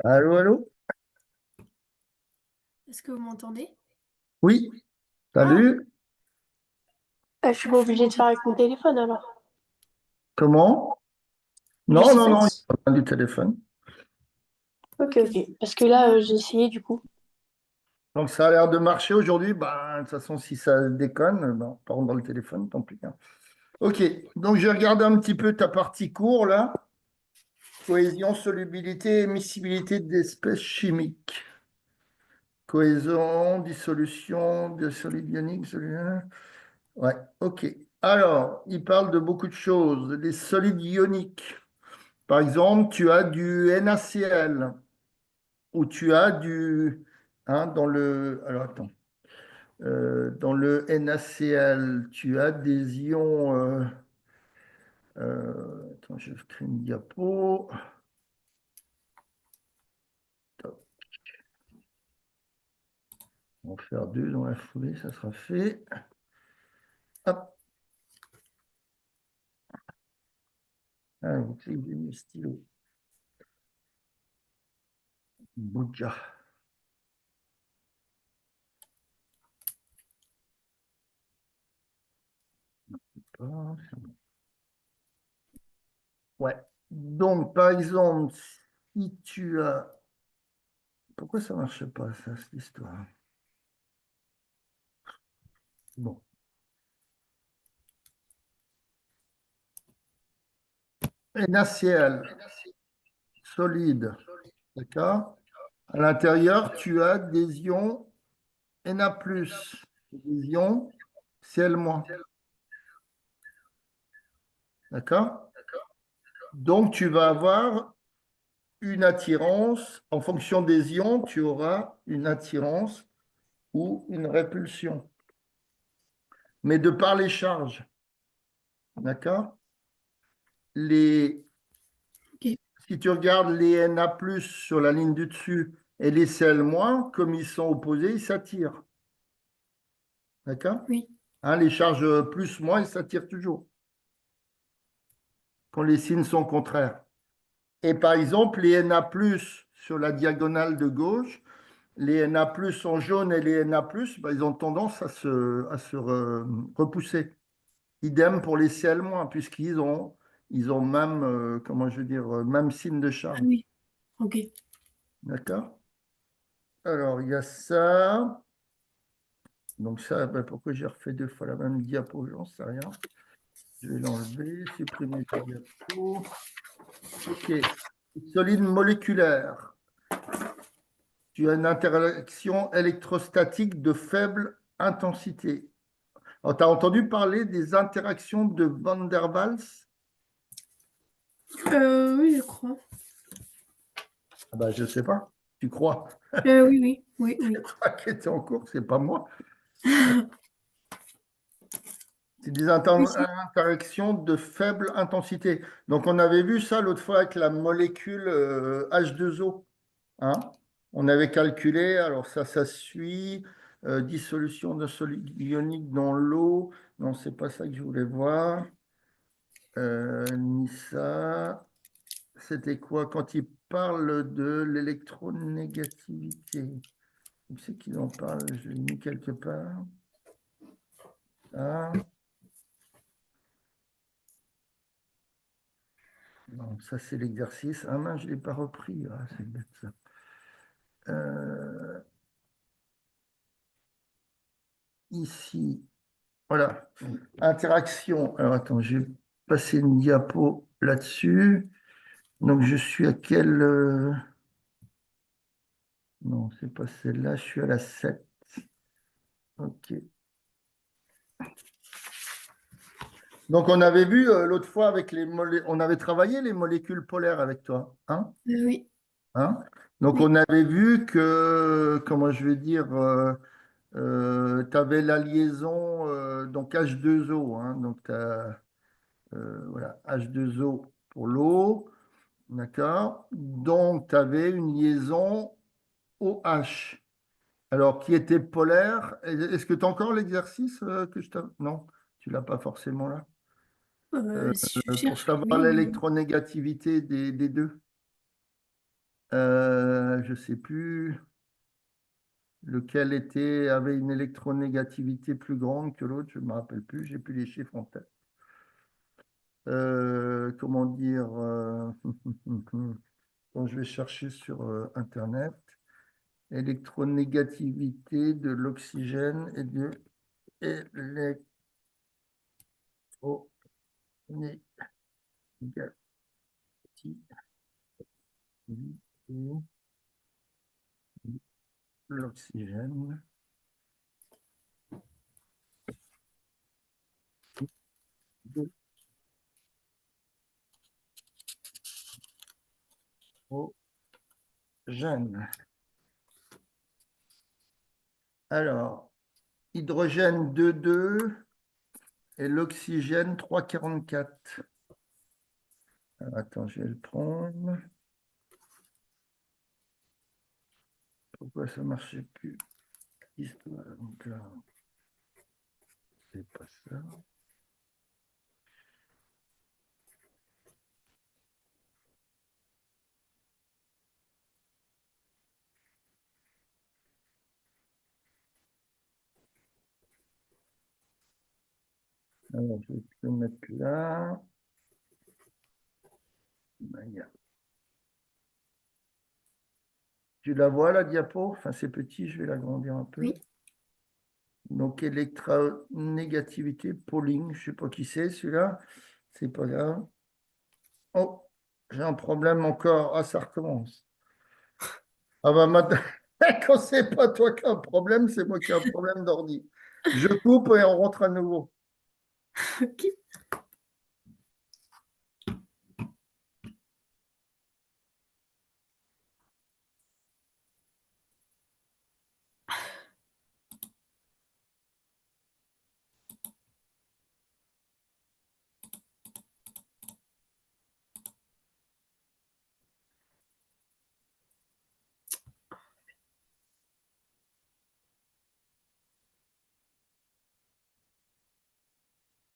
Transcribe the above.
Allô, allô? Est-ce que vous m'entendez? Oui, Ah, salut. je suis pas obligée de faire avec mon téléphone alors. Comment? Je Non, sais non, pas non, il si... n'y a pas du téléphone. Ok, ok. Parce que là, j'ai essayé du coup. Donc, ça a l'air de marcher aujourd'hui. De toute façon, si ça déconne, ben, par contre, dans le téléphone, tant pis, hein. Ok, donc j'ai regardé un petit peu ta partie cours, là. Cohésion, solubilité, émissibilité d'espèces chimiques. Cohésion, dissolution, de solide ionique, Ouais, ok. Alors, il parle de beaucoup de choses. Les solides ioniques. Par exemple, tu as du NaCl ou tu as du... dans le... Alors, attends. Dans le NaCl, tu as des ions... attends, je crée une diapo. Top. On va faire deux dans la foulée, ça sera fait. Hop. Ah, donc, j'ai mis le stylo. Bouja. Ouais. Donc, par exemple, si tu as... Pourquoi ça ne marche pas, ça, cette histoire? Bon. NaCl, solide. D'accord? À l'intérieur, tu as des ions Na+, des ions Cl-. D'accord? Donc, tu vas avoir une attirance. En fonction des ions, tu auras une attirance ou une répulsion. Mais de par les charges. D'accord? Les, Ok. si tu regardes les Na+ sur la ligne du dessus et les Cl-, comme ils sont opposés, ils s'attirent. D'accord? Oui. Hein, les charges plus, moins, ils s'attirent toujours quand les signes sont contraires. Et par exemple, les Na+ sur la diagonale de gauche, les Na+ en jaune et les Na+, ben, ils ont tendance à se repousser. Idem pour les Cl-, puisqu'ils ont même, comment je veux dire, même signe de Ah charge. oui. Ok. D'accord? Alors, il y a ça. Donc ça, ben, pourquoi j'ai refait deux fois la même diapo, j'en sais rien. Je vais l'enlever, supprimer la diapo. OK. Solide moléculaire. Tu as une interaction électrostatique de faible intensité. Tu as entendu parler des interactions de Van der Waals? Oui, je crois. Ah bah, je ne sais pas. Tu crois? Oui, oui, oui, Je oui. crois qu'elle était en cours, c'est pas moi. C'est des Oui, si. interactions de faible intensité. Donc, on avait vu ça l'autre fois avec la molécule H2O. Hein. On avait calculé, alors ça suit, dissolution de solide ionique dans l'eau. Non, c'est pas ça que je voulais voir. Ni ça. C'était quoi quand il parle de l'électronégativité? Où c'est qu'il en parle? Je l'ai mis quelque part. Ah, non, ça c'est l'exercice. Ah mince, je ne l'ai pas repris. Ah, c'est bête ça. Euh, ici, voilà. Interaction. Alors attends, je vais passer une diapo là-dessus. Donc je suis à quelle... Non, c'est pas celle-là, je suis à la 7. Ok. Donc on avait vu l'autre fois avec on avait travaillé les molécules polaires avec toi, hein? Oui, Hein. Donc oui. on avait vu que, comment je vais dire, tu avais la liaison donc H2O, hein, donc tu as voilà, H2O pour l'eau, d'accord? Donc tu avais une liaison OH, alors qui était polaire. Est-ce que tu as encore l'exercice que je t'ai... Non, tu l'as pas forcément là. Si je pour cherche, savoir oui, mais- l'électronégativité des deux. Je ne sais plus lequel avait une électronégativité plus grande que l'autre, je ne me rappelle plus, j'ai plus les chiffres en tête. Comment dire bon, je vais chercher sur Internet. Électronégativité de l'oxygène et de l'électronégativité de l'oxygène. De l'hydrogène. Alors, hydrogène 2,2 et l'oxygène 3,44. Alors, attends, je vais le prendre. Pourquoi ça ne marchait plus? Donc là, c'est pas ça. Alors, je vais le mettre là. Tu la vois, la diapo? Enfin, c'est petit, je vais l'agrandir un peu. Oui. Donc, électronégativité, Pauling, je ne sais pas qui c'est celui-là. C'est pas grave. Oh, j'ai un problème encore. Ah, ça recommence. Ah bah maintenant, quand c'est pas toi qui as un problème, c'est moi qui ai un problème d'ordi. Je coupe et on rentre à nouveau. Ok.